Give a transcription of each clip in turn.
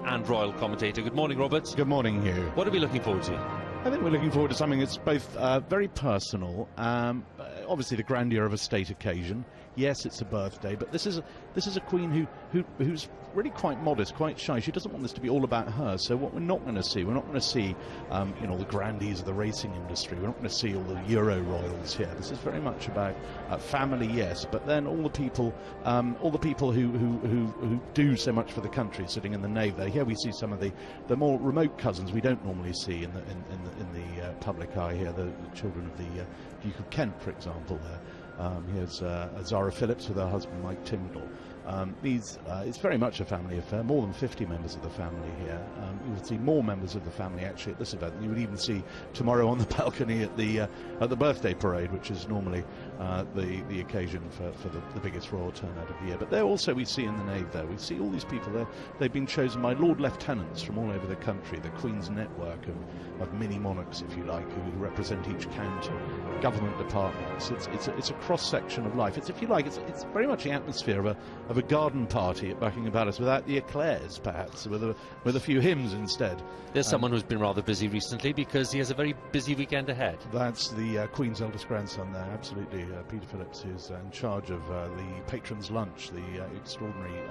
and royal commentator. Good morning, Robert. Good morning, Hugh. What are we looking forward to? I think we're looking forward to something that's both very personal, obviously the grandeur of a state occasion. Yes, it's a birthday, but this is a queen who's really quite modest, quite shy. She doesn't want this to be all about her. So what we're not going to see, the grandees of the racing industry. We're not going to see all the Euro royals here. This is very much about family, yes, but then all the people who do so much for the country, sitting in the nave there. Here we see some of the more remote cousins we don't normally see in the public eye here. The children of the Duke of Kent, for example. Here's Zara Phillips with her husband Mike Tindall. It's very much a family affair. More than 50 members of the family here. You would see more members of the family actually at this event. You would even see tomorrow on the balcony at the birthday parade, which is normally the occasion for the biggest royal turnout of the year. But there also we see in the nave there, we see all these people there. They've been chosen by Lord Lieutenants from all over the country, the Queen's network of mini monarchs, if you like, who represent each county, government departments. It's a cross section of life. It's very much the atmosphere of a garden party at Buckingham Palace without the eclairs, perhaps, with a few hymns instead. There's someone who's been rather busy recently because he has a very busy weekend ahead. That's the Queen's eldest grandson there, absolutely, Peter Phillips, who's in charge of the Patrons' Lunch, the extraordinary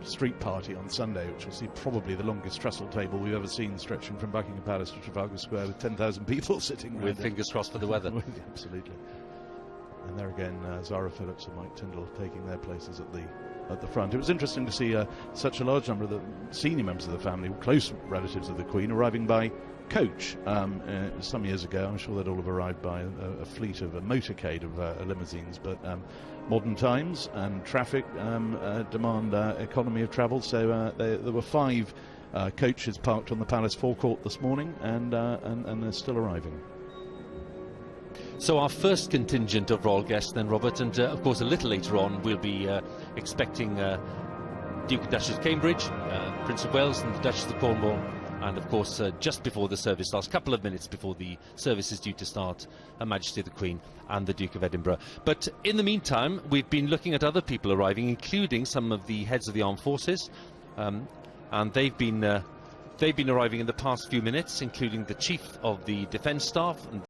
street party on Sunday, which will see probably the longest trestle table we've ever seen, stretching from Buckingham Palace to Trafalgar Square, with 10,000 people sitting around. With fingers crossed for the weather. Absolutely. And there again, Zara Phillips and Mike Tindall taking their places at the front. It was interesting to see such a large number of the senior members of the family, close relatives of the Queen, arriving by coach. Some years ago, I'm sure they'd all have arrived by a fleet of a motorcade of limousines, but modern times and traffic demand economy of travel, so there were 5 coaches parked on the palace forecourt this morning, and they're still arriving. So our first contingent of royal guests then, Robert, and of course a little later on we'll be expecting Duke and Duchess of Cambridge, Prince of Wales and the Duchess of Cornwall, and of course just before the service starts, a couple of minutes before the service is due to start, Her Majesty the Queen and the Duke of Edinburgh. But in the meantime, we've been looking at other people arriving, including some of the heads of the armed forces, and they've been arriving in the past few minutes, including the Chief of the Defence Staff and